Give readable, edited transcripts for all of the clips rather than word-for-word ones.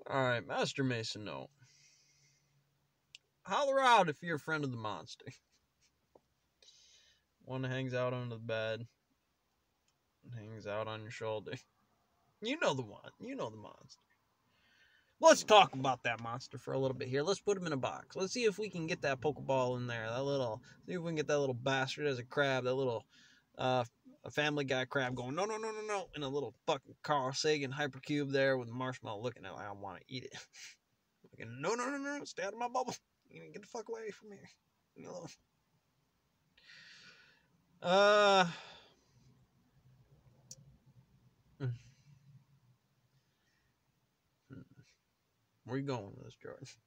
All right, Master Mason note. Holler out if you're a friend of the monster. One that hangs out under the bed, hangs out on your shoulder. You know the one. You know the monster. Let's talk about that monster for a little bit here. Let's put him in a box. Let's see if we can get that Pokeball in there. See if we can get that little bastard as a crab, that little a Family Guy crab going, no, no, no, no, no, in a little fucking Carl Sagan hypercube there with the marshmallow looking at it like I want to eat it. Like, no, no, no, no, stay out of my bubble. You get the fuck away from here. You know. Uh, where you going with this, George?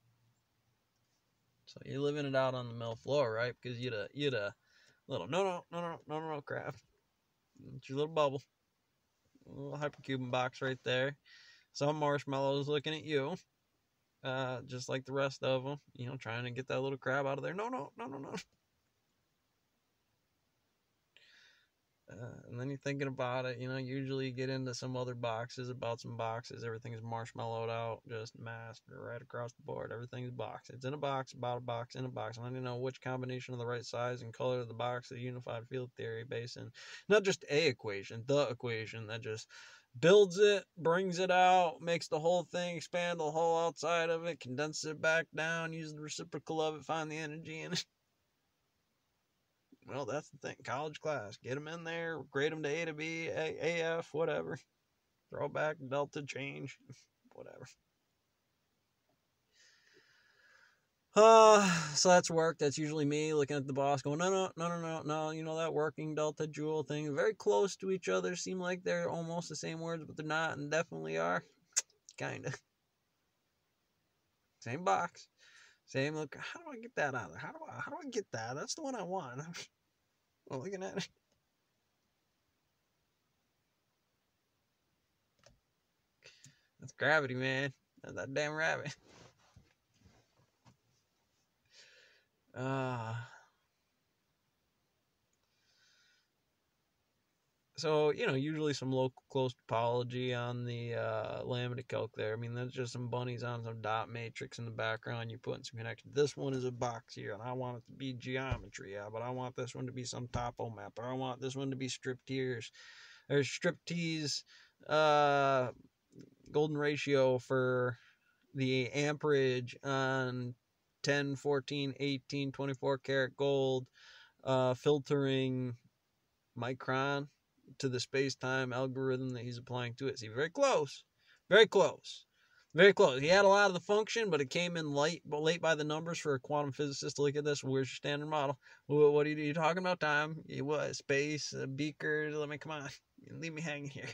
So you're living it out on the mill floor, right? Because you'd a little no, no, no, no, no, no, no, crab. It's your little bubble, a little hypercube box right there. Some marshmallows looking at you, just like the rest of them. Trying to get that little crab out of there. No, no, no, no, no. And then you're thinking about it. Usually you get into some other boxes, about some boxes. Everything's marshmallowed out, just masked right across the board. Everything's box. It's in a box, about a box, in a box. I want to know which combination of the right size and color of the box, the unified field theory based in not just a equation, the equation that just builds it, brings it out, makes the whole thing expand the whole outside of it, condenses it back down, use the reciprocal of it, find the energy in it. Well, that's the thing. College class. Get them in there, grade them to A to B, AF, whatever. Throw back, delta, change, whatever. So that's work. That's usually me looking at the boss going, no, no, no, no, no, no. That working delta joule thing. Very close to each other. Seem like they're almost the same words, but they're not, and definitely are. Kind of. Same box. Same look. How do I get that out of there? How do I get that? That's the one I want. I'm looking at it. That's gravity, man. That's that damn rabbit. Uh, so, usually some local close topology on the Lambda calc there. I mean, that's just some bunnies on some dot matrix in the background. You're putting some connections. This one is a box here, and I want it to be geometry, yeah, but I want this one to be some topo map, or I want this one to be striptease, or striptease golden ratio for the amperage on 10, 14, 18, 24 karat gold, filtering micron to the space-time algorithm that he's applying to it. See, very close. Very close. Very close. He had a lot of the function, but it came in late by the numbers for a quantum physicist to look at this. Where's your standard model? What are you talking about, time? What, space, beaker? Let me, come on. Leave me hanging here.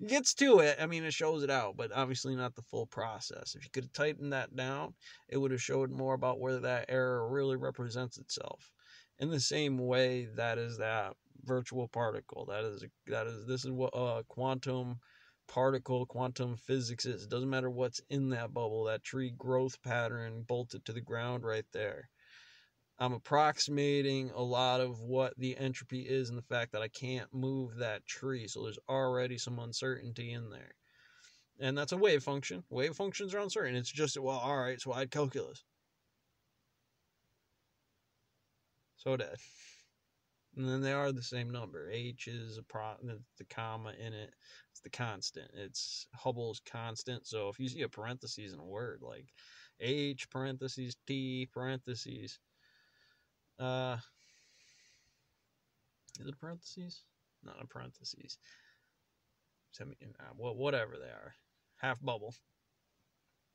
It gets to it. I mean, it shows it out, but obviously not the full process. If you could have tightened that down, it would have showed more about where that error really represents itself. In the same way, that is that virtual particle. This is what quantum particle, quantum physics is. It doesn't matter what's in that bubble, that tree growth pattern bolted to the ground right there. I'm approximating a lot of what the entropy is and the fact that I can't move that tree. So there's already some uncertainty in there. And that's a wave function. Wave functions are uncertain. It's just, well, all right, so I'd calculus. So that. And then they are the same number. H is the comma in it. It's the constant. It's Hubble's constant. So if you see a parentheses in a word like H parentheses T parentheses, is it parentheses? Not a parentheses. Whatever they are. Half bubble.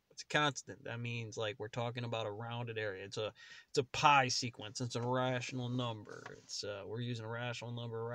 It's a constant. That means like we're talking about a rounded area. It's a pi sequence. It's a rational number. We're using a rational number,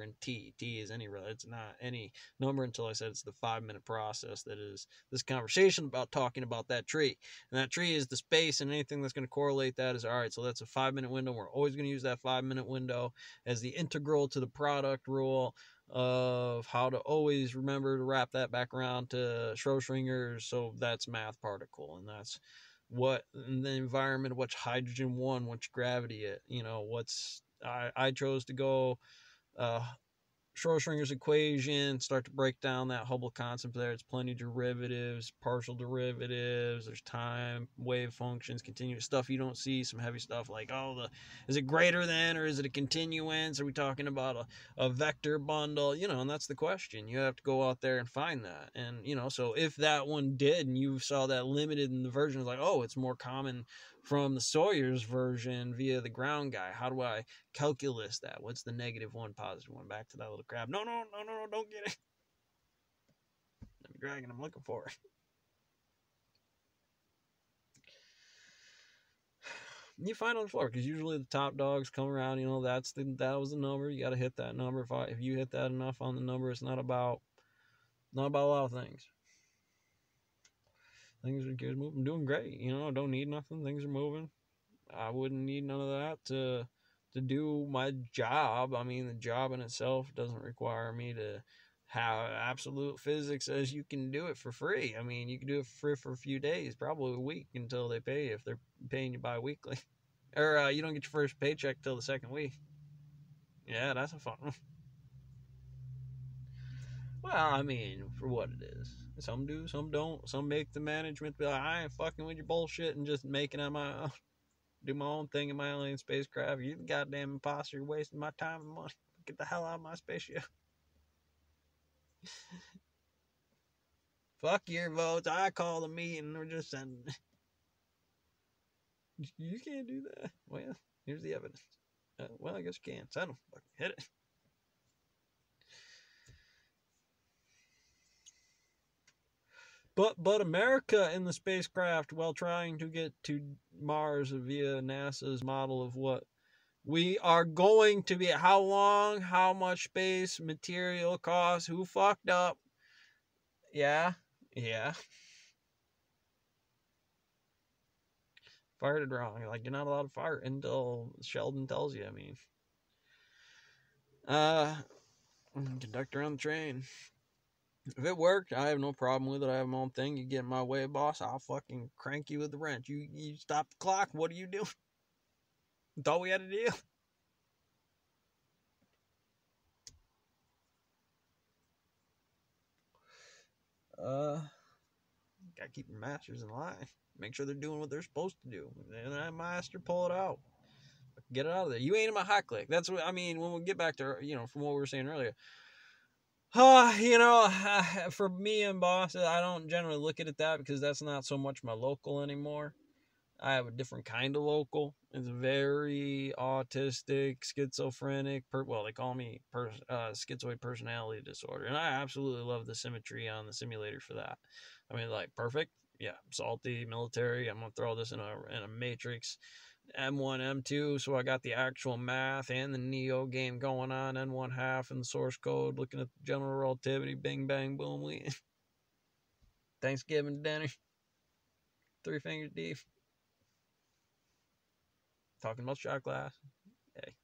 and t. T is any. It's not any number until I said it's the 5-minute process that is this conversation about talking about that tree. And that tree is the space, and anything that's going to correlate that is all right. So that's a 5-minute window. We're always going to use that 5-minute window as the integral to the product rule of how to always remember to wrap that back around to Schrodinger's. So that's math particle, and that's what in the environment, what's hydrogen one, what's gravity it, what's I chose to go Schrodinger's equation, start to break down that Hubble concept there. It's plenty of derivatives, partial derivatives, there's time, wave functions, continuous stuff you don't see, some heavy stuff like, is it greater than, or is it a continuance? Are we talking about a vector bundle? And that's the question. You have to go out there and find that. And, so if that one did, and you saw that limited in the version, it's like, it's more common from the Sawyer's version via the ground guy. How do I calculus that? What's the -1, +1? Back to that little crab. No, don't get it. I'm dragging. I'm looking for it. You find on the floor, because usually the top dogs come around. That was the number. You got to hit that number. If you hit that enough on the number, it's not about a lot of things. Things are moving, doing great. Don't need nothing. Things are moving. I wouldn't need none of that to do my job. I mean, the job in itself doesn't require me to have absolute physics as you can do it for free. I mean, you can do it for free for a few days, probably a week, until they pay you, if they're paying you bi-weekly. Or you don't get your first paycheck till the second week. Yeah, that's a fun one. Well, I mean, for what it is. Some do, some don't. Some make the management be like, I ain't fucking with your bullshit, and just making it my own. Do my own thing in my alien spacecraft. You the goddamn imposter. You're wasting my time and money. Get the hell out of my spaceship. Fuck your votes. I call the meeting. We're just sending. You can't do that. Well, here's the evidence. Well, I guess you can. Send them. Fucking hit it. But America in the spacecraft, while trying to get to Mars via NASA's model of what we are going to be, how long, how much space, material costs, who fucked up. Yeah. Farted wrong. Like, you're not allowed to fart until Sheldon tells you. I mean, conductor on the train. If it worked, I have no problem with it. I have my own thing. You get in my way, boss, I'll fucking crank you with the wrench. You stop the clock. What are you doing? Thought we had a deal. Gotta keep your masters in line. Make sure they're doing what they're supposed to do. And that master, pull it out. Get it out of there. You ain't in my hot click. That's what I mean. When we get back to, from what we were saying earlier. For me and bosses, I don't generally look at it that, because that's not so much my local anymore. I have a different kind of local. It's very autistic, schizophrenic. They call me schizoid personality disorder, and I absolutely love the symmetry on the simulator for that. I mean, like, perfect. Yeah, salty military. I'm gonna throw this in a matrix. M1, M2, so I got the actual math and the Neo game going on, N1 half and the source code, looking at the general relativity, bing, bang, boom, we Thanksgiving dinner, 3 fingers deep. Talking about shot glass.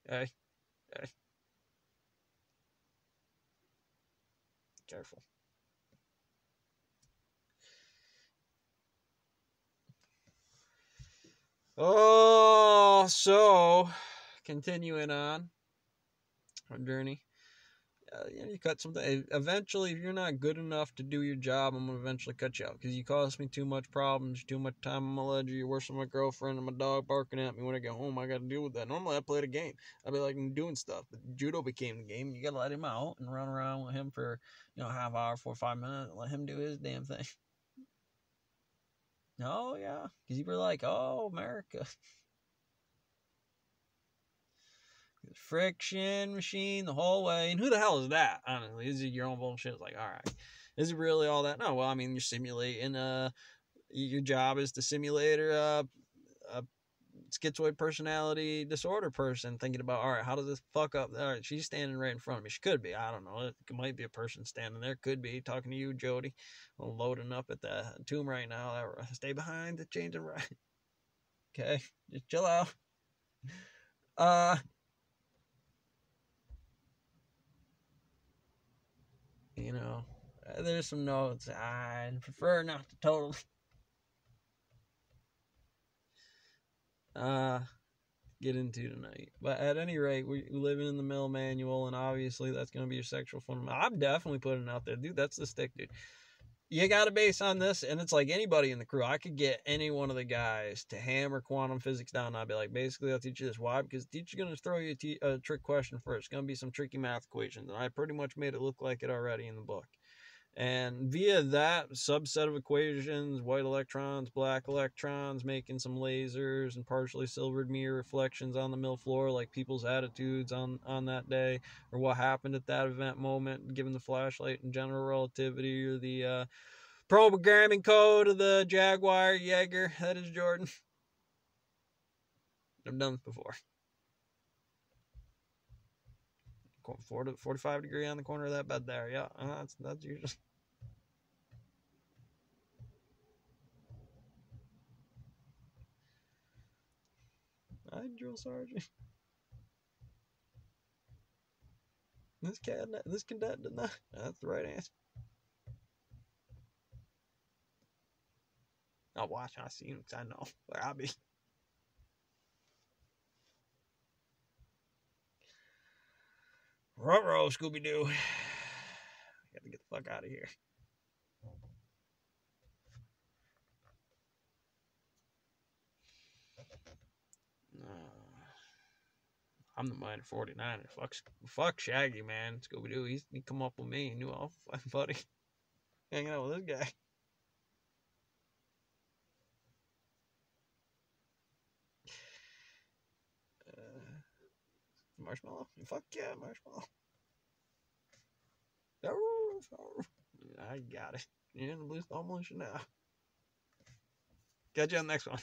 Hey. Careful. So continuing on our journey. You cut something. Eventually, if you're not good enough to do your job, I'm gonna eventually cut you out, because you cause me too much problems, too much time on my ledger. You're worse than my girlfriend and my dog barking at me when I get home. I gotta deal with that. Normally, I played a game. I'd be like doing stuff, but judo became the game. You gotta let him out and run around with him for half hour, 4 or 5 minutes. Let him do his damn thing. Oh yeah, because you were like, oh, America. Friction machine the whole way. And who the hell is that? Honestly, is it your own bullshit? It's like, all right, is it really all that? No. Well, I mean, you're simulating. Your job is to simulate a schizoid personality disorder person, thinking about, all right, how does this fuck up? All right, she's standing right in front of me. She could be. I don't know. It might be a person standing there. Could be talking to you, Jody. I'm loading up at the tomb right now. Stay behind the change of right. Okay, just chill out. There's some notes. I'd prefer not to totally get into tonight. But at any rate, we living in the mill manual, and obviously that's going to be your sexual fundamental. I'm definitely putting it out there, dude. That's the stick, dude. You got to base on this, and it's like anybody in the crew. I could get any one of the guys to hammer quantum physics down, and I'd be like, basically, I'll teach you this. Why? Because the teacher's going to throw you a trick question first. It's going to be some tricky math equations, and I pretty much made it look like it already in the book. And via that subset of equations, white electrons, black electrons, making some lasers and partially silvered mirror reflections on the mill floor, like people's attitudes on that day, or what happened at that event moment, given the flashlight and general relativity, or the programming code of the Jaguar Jaeger. That is Jordan. I've done this before. 45 degree on the corner of that bed there. Yeah, that's usually. Hi, drill sergeant. This cadet did not. That's the right answer. I'll watch. I see him because I know where I'll be. Ruh-roh, Scooby-Doo. I gotta get the fuck out of here. I'm the minor 49er. Fuck Shaggy, man. Scooby-Doo, he come up with me. He knew all fucking buddy. Hanging out with this guy. Marshmallow? Fuck yeah, marshmallow. I got it. You're in the blue thumb militia now. Catch you on the next one.